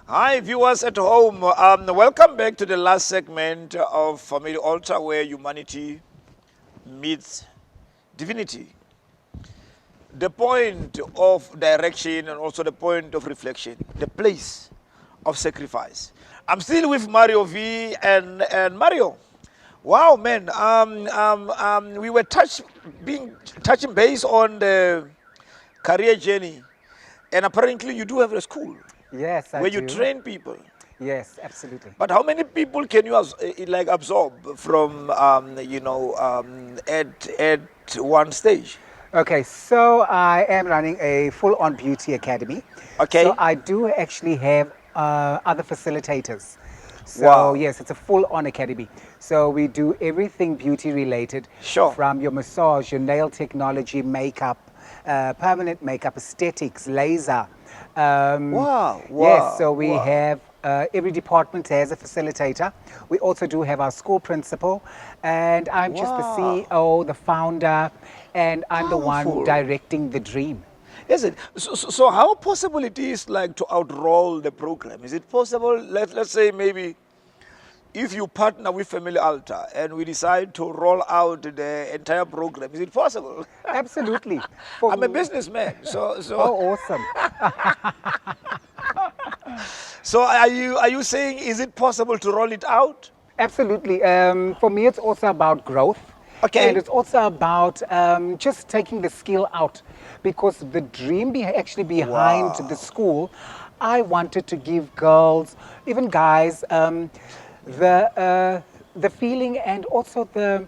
Hi, viewers at home. Welcome back to the last segment of Family Altar, where humanity meets divinity. The point of direction and also the point of reflection, the place of sacrifice. I'm still with Mario Vee and Mario. Wow, man. We were touching base on the career journey, and apparently you do have a school Yes, I where you do. train people. Yes, absolutely. But how many people can you like absorb from at one stage? Okay, so I am running a full-on beauty academy. So Okay. I do actually have other facilitators. So Wow. yes, it's a full-on academy. So we do everything beauty related, Sure. from your massage, your nail technology, makeup, permanent makeup, aesthetics, laser. Um, Wow. yes, Wow. so we Wow. have every department has a facilitator. We also do have our school principal, and I'm just the Wow. CEO, the founder, and I'm the one Powerful. directing the dream. Is it? So how possible it is like to outroll the program? Is it possible? Let's say maybe if you partner with Family Altar and we decide to roll out the entire program, is it possible? Absolutely. I'm a For businessman, so oh, awesome. so are you saying is it possible to roll it out? Absolutely. For me, it's also about growth. And Okay. it's also about just taking the skill out, because the dream actually behind the Wow. school, I wanted to give girls, even guys, the feeling and also the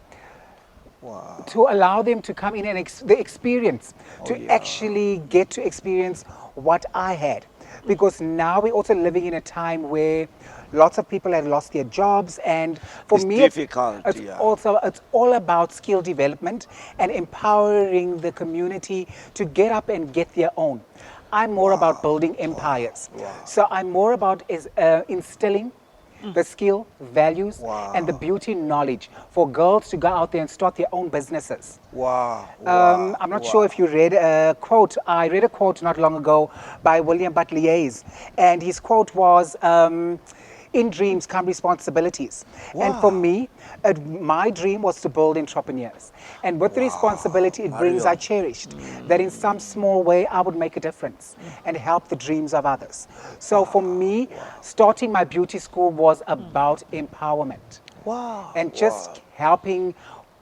Wow. to allow them to come in and the experience, Oh to yeah. actually get to experience what I had. Because now we're also living in a time where lots of people have lost their jobs, and for It's me, difficult, it's yeah. also it's all about skill development and empowering the community to get up and get their own. I'm more about Wow. building Wow. empires, Wow. so I'm more about instilling the skill, values, and the Wow. beauty knowledge for girls to go out there and start their own businesses. Wow. Wow. I'm not sure if Wow. you read a quote. I read a quote not long ago by William Butler Yeats, and his quote was, "In dreams come responsibilities." And for Wow. me, my dream was to build entrepreneurs, and with the Wow. responsibility it brings, I Mario. cherished that in some small way I would make a difference and help the dreams of others. So for Wow. me, Wow. starting my beauty school was about empowerment Wow. and Wow. just helping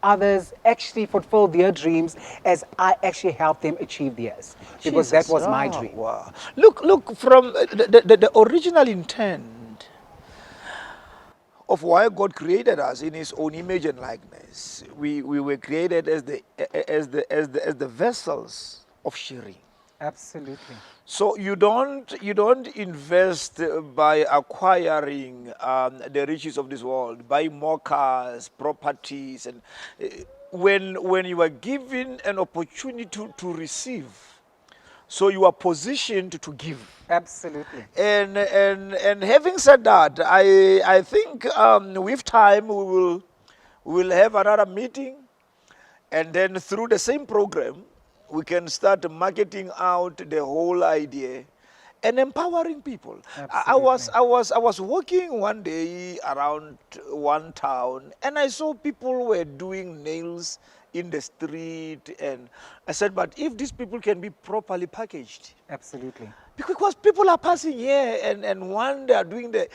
others actually fulfill their dreams as I actually help them achieve theirs, because that Jesus. was my Oh, dream. wow. Look from the original intent of why God created us in His own image and likeness. We were created as the vessels of sharing. Absolutely. So you don't invest by acquiring the riches of this world, buying more cars, properties, and uh, when you are given an opportunity to receive, so you are positioned to give. Absolutely. And having said that, I think with time we will have another meeting, and then through the same program, we can start marketing out the whole idea and empowering people. Absolutely. I was walking one day around one town, and I saw people were doing nails in the street, and I said, but if these people can be properly packaged, Absolutely. because people are passing here, and one they are doing it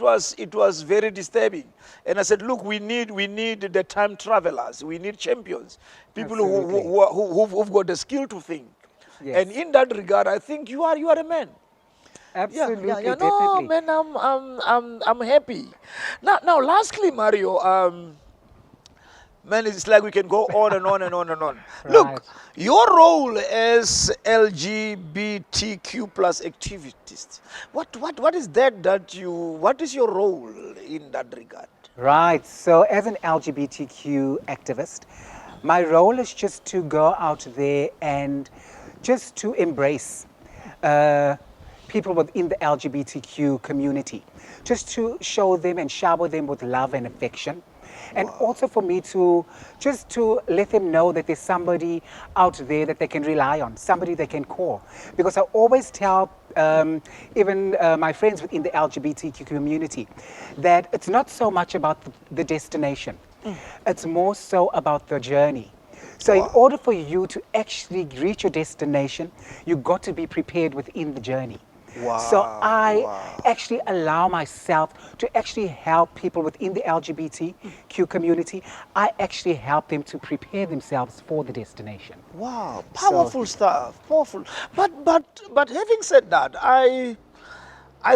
was very disturbing. And I said, look, we need the time travelers, we need champions, people Absolutely. who've got the skill to think. And Yes. in that regard, I think you are a man. Yeah, yeah, Absolutely. yeah. No, Definitely. man, I'm happy. Now, lastly, Mario, man, it's like we can go on and on and on and on. Right. Look, your role as LGBTQ plus activist, what is what is your role in that regard? Right. So, as an LGBTQ activist, my role is just to go out there and just to embrace uh, people within the LGBTQ community, just to show them and shower them with love and affection. And Wow. also for me to just to let them know that there's somebody out there that they can rely on, somebody they can call. Because I always tell even my friends within the LGBTQ community, that it's not so much about the destination. It's more so about the journey. So in Wow. order for you to actually reach your destination, you've got to be prepared within the journey. So Wow. I Wow. actually allow myself to actually help people within the LGBTQ community. I actually help them to prepare themselves for the destination. Wow. So Powerful stuff. Powerful. But having said that, I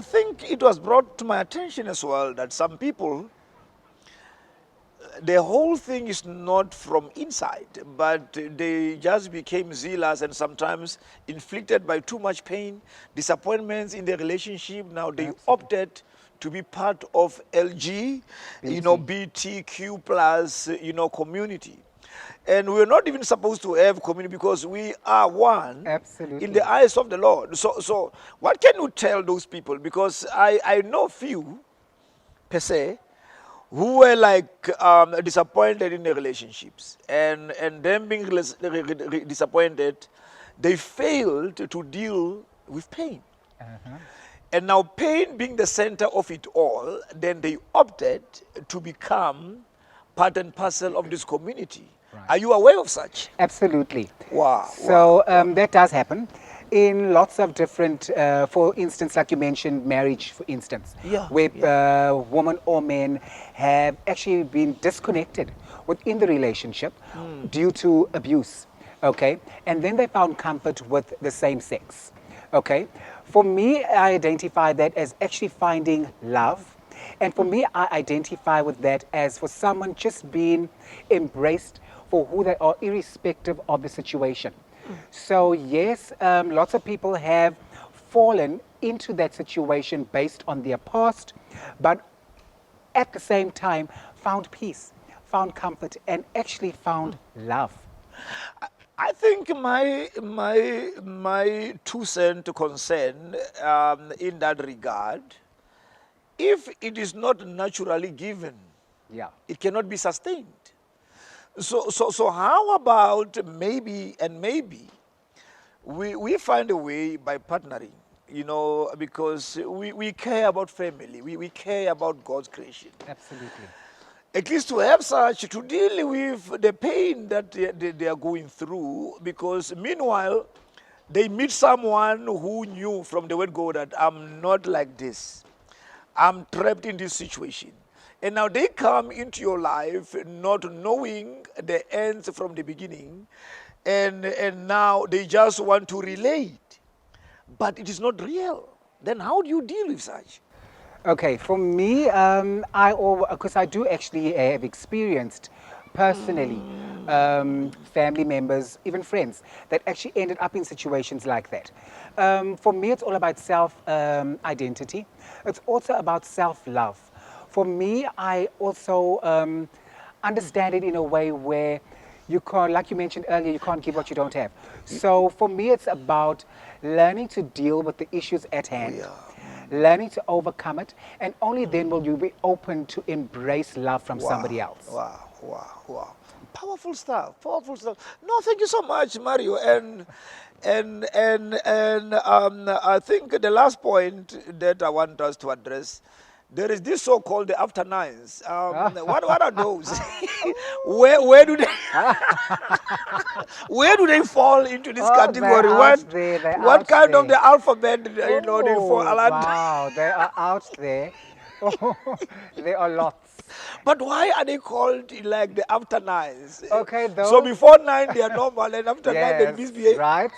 think it was brought to my attention as well that some people, the whole thing is not from inside, but they just became zealous and sometimes inflicted by too much pain, disappointments in their relationship. Now they Absolutely. opted to be part of LG, BTQ plus, community. And we're not even supposed to have community because we are one in the Absolutely. eyes of the Lord. So what can you tell those people? Because I know few per se who were like disappointed in their relationships, and them being disappointed, they failed to deal with pain. And now pain being the center of it all, then they opted to become part and parcel of this community. Right. Are you aware of such? Absolutely. Wow, So wow, wow. that does happen in lots of different, for instance, like you mentioned, marriage, for instance, Yeah, where yeah. women or men have actually been disconnected within the relationship due to abuse. Okay, and then they found comfort with the same sex. Okay, for me, I identify that as actually finding love. And for me, I identify with that as for someone just being embraced for who they are, irrespective of the situation. So, yes, lots of people have fallen into that situation based on their past, but at the same time, found peace, found comfort, and actually found love. I think my 2 cent concern in that regard, if it is not naturally given, Yeah. it cannot be sustained. So how about maybe we find a way by partnering, because we care about family, we care about God's creation. Absolutely. At least to have such, to deal with the pain that they are going through, because meanwhile, they meet someone who knew from the word God that I'm not like this. I'm trapped in this situation. And now they come into your life not knowing the ends from the beginning, and now they just want to relate, but it is not real. Then how do you deal with such? Okay, for me, because I do actually have experienced personally family members, even friends, that actually ended up in situations like that. For me, it's all about self identity. It's also about self love. For me, I also understand it in a way where you can't, like you mentioned earlier, you can't give what you don't have. So for me, it's about learning to deal with the issues at hand, Yeah. learning to overcome it, and only then will you be open to embrace love from somebody Wow, else. wow, wow, wow. Powerful stuff, powerful stuff. No, thank you so much, Mario. And I think the last point that I want us to address, there is this so-called the after nines. What are those? where do they where do they fall into this Oh, they're category? out there, they're What out kind of there. the alphabet they fall Oh, under? wow, they are out there. Oh, there are lots. But why are they called like the after nines? Okay, So those, before 9 they are normal, and after 9 they yes, misbehave. right.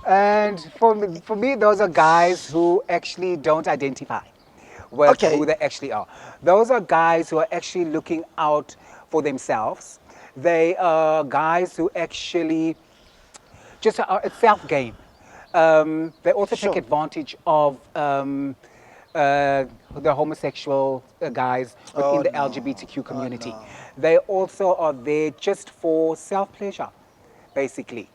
And for me, those are guys who actually don't identify with who Okay. they actually are. Those are guys who are actually looking out for themselves. They are guys who actually just it's self gain. They also take Sure. advantage of the homosexual guys within Oh the no. LGBTQ Oh community. no. They also are there just for self pleasure, basically.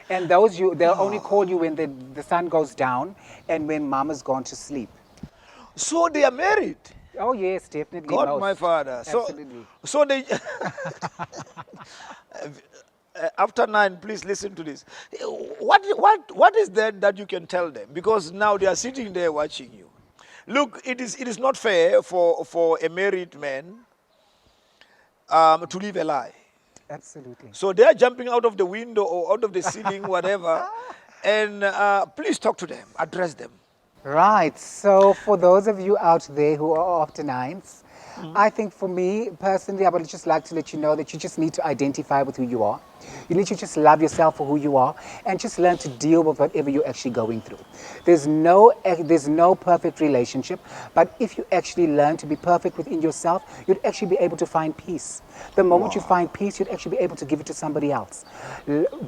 And those they'll only call you when the sun goes down and when mama's gone to sleep. So they are married. Oh yes, definitely God, my most. father. So, Absolutely. so they. after 9, please listen to this. What is that you can tell them? Because now they are sitting there watching you. Look, it is not fair for a married man to live a lie. Absolutely. So they are jumping out of the window or out of the ceiling, whatever. And please talk to them, address them. Right. So for those of you out there who are after nines, I think for me personally, I would just like to let you know that you just need to identify with who you are. You need to just love yourself for who you are and just learn to deal with whatever you're actually going through. There's no perfect relationship, but if you actually learn to be perfect within yourself, you'd actually be able to find peace. The moment you find peace, you'd actually be able to give it to somebody else.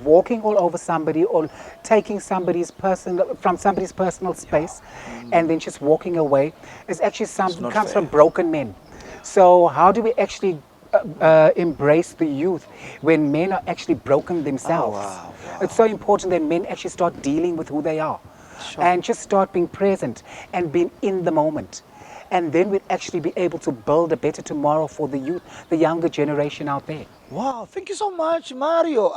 Walking all over somebody or taking from somebody's personal space and then just walking away is actually something not comes fair. from broken men. So how do we actually embrace the youth when men are actually broken themselves? wow. It's so important that men actually start dealing with who they are and just start being present and being in the moment. And then we'd actually be able to build a better tomorrow for the youth, the younger generation out there. Wow, thank you so much, Mario.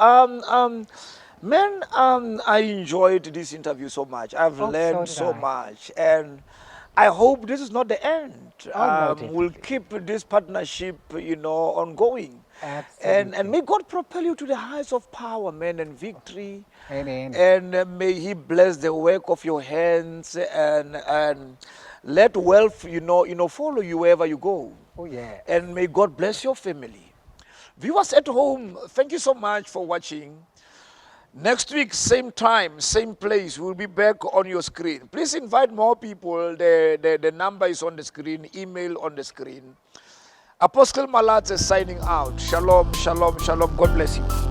Man, I enjoyed this interview so much. I've Oh, so learned did so I. much, and I hope this is not the end. Oh, no, We'll definitely. keep this partnership, ongoing. And Absolutely. may God propel you to the heights of power, man, and victory. Amen. And may He bless the work of your hands, and let wealth, follow you wherever you go. Oh, yes. And may God bless your family. Viewers at home, thank you so much for watching. Next week, same time, same place, we'll be back on your screen. Please invite more people. The number is on the screen, email on the screen. Apostle Malatse signing out. Shalom, shalom, shalom. God bless you.